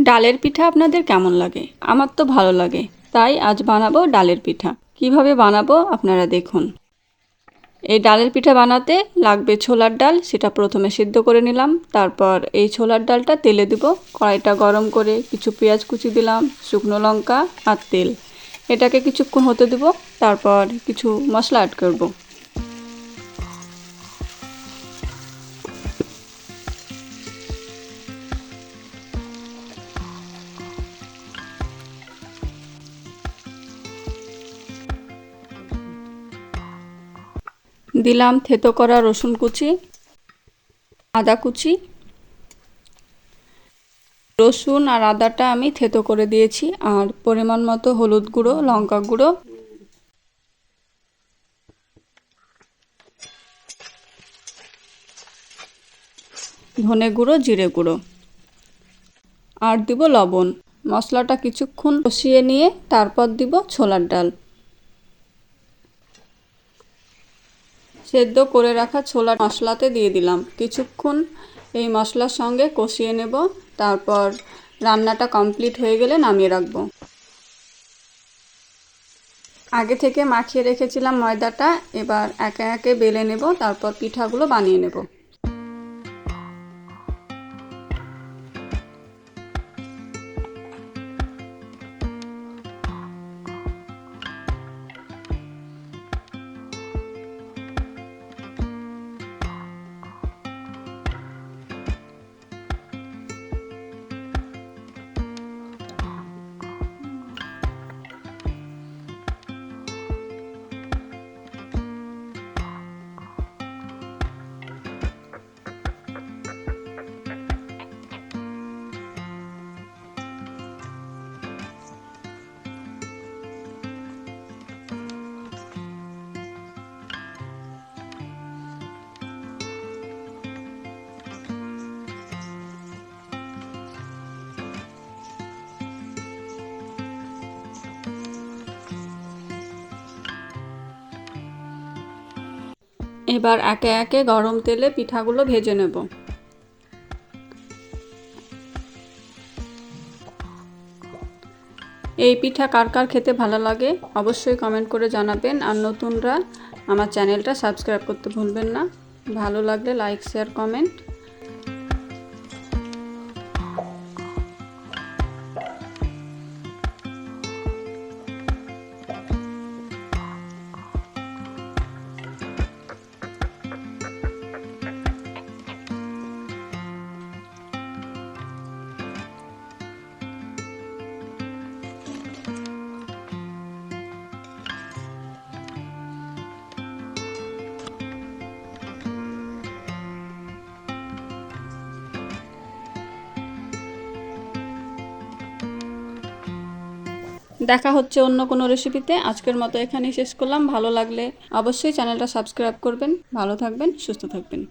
ডালের পিঠা আপনাদের কেমন লাগে? আমার তো ভালো লাগে। তাই আজ বানাবো ডালের পিঠা। কিভাবে বানাবো আপনারা দেখুন। এই ডালের পিঠা বানাতে লাগবে ছোলার ডাল, সেটা প্রথমে সিদ্ধ করে নিলাম। তারপর এই ছোলার ডালটা তেলে দিব। কড়াইটা গরম করে কিছু পেঁয়াজ কুচি দিলাম, শুকনো লঙ্কা আর তেল। এটাকে কিছুক্ষণ হতে দেব। তারপর কিছু মশলা অ্যাড করব। দিলাম থেতো করা রসুন কুচি, আদা কুচি। রসুন আর আদাটা আমি থেতো করে দিয়েছি, আর পরিমাণ মতো হলুদ গুঁড়ো, লঙ্কা গুঁড়ো, ধনে গুঁড়ো, জিরে গুঁড়ো আর দিব লবণ। মশলাটা কিছুক্ষণ কষিয়ে নিয়ে তারপর দিব ছোলার ডাল। সেদ্ধ করে রাখা ছোলা মশলাতে দিয়ে দিলাম। কিছুক্ষণ এই মশলার সঙ্গে কষিয়ে নেব। তারপর রান্নাটা কমপ্লিট হয়ে গেলে নামিয়ে রাখবো। আগে থেকে মাখিয়ে রেখেছিলাম ময়দাটা, এবার একে একে বেলে নেব, তারপর পিঠাগুলো বানিয়ে নেব। এবার একে একে গরম তেলে পিঠাগুলো ভেজে নেব। এই পিঠা কার কার খেতে ভালো লাগে অবশ্যই কমেন্ট করে জানাবেন। আর নতুনরা আমার চ্যানেলটা সাবস্ক্রাইব করতে ভুলবেন না। ভালো লাগলে লাইক, শেয়ার, কমেন্ট। দেখা হচ্ছে অন্য কোনো রেসিপিতে। আজকের মতো এখানেই শেষ করলাম। ভালো লাগলে অবশ্যই চ্যানেলটা সাবস্ক্রাইব করবেন। ভালো থাকবেন, সুস্থ থাকবেন।